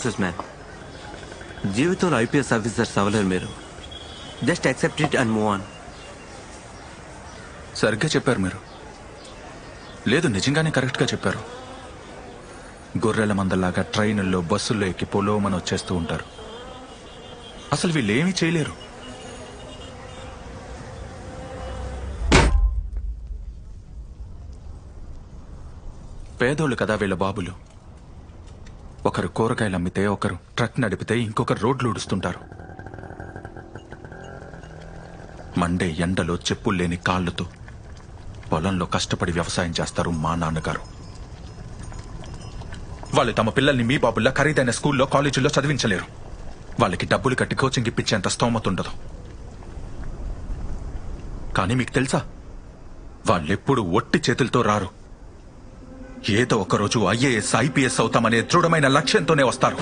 Man, జీవితంలో IPS officers అవ్వలేరు మీరు. Just accept it and move on. సరిగ్గా చెప్పారు మీరు. లేదు, నిజంగానే కరెక్ట్గా చెప్పారు. గొర్రెల మందలాగా ట్రైనుల్లో బస్సుల్లో ఎక్కి పొలోమని వచ్చేస్తూ ఉంటారు. అసలు వీళ్ళు ఏమీ చేయలేరు. పేదోళ్ళు కదా వీళ్ళ బాబులు. ఒకరు కూరగాయలు అమ్మితే, ఒకరు ట్రక్ నడిపితే, ఇంకొకరు రోడ్లు ఊడుస్తుంటారు. మండే ఎండలో చెప్పులు లేని కాళ్లతో పొలంలో కష్టపడి వ్యవసాయం చేస్తారు మా నాన్నగారు. వాళ్ళు తమ పిల్లల్ని మీ బాబుల్లా ఖరీదైన స్కూల్లో, కాలేజీల్లో చదివించలేరు. వాళ్ళకి డబ్బులు కట్టి కోచింగ్ ఇప్పించేంత స్తోమత ఉండదు. కానీ మీకు తెలుసా, వాళ్ళెప్పుడు ఒట్టి చేతులతో రారు. ఏదో ఒకరోజు ఐఏఎస్, ఐపీఎస్ అవుతామనే దృఢమైన లక్ష్యంతోనే వస్తారు.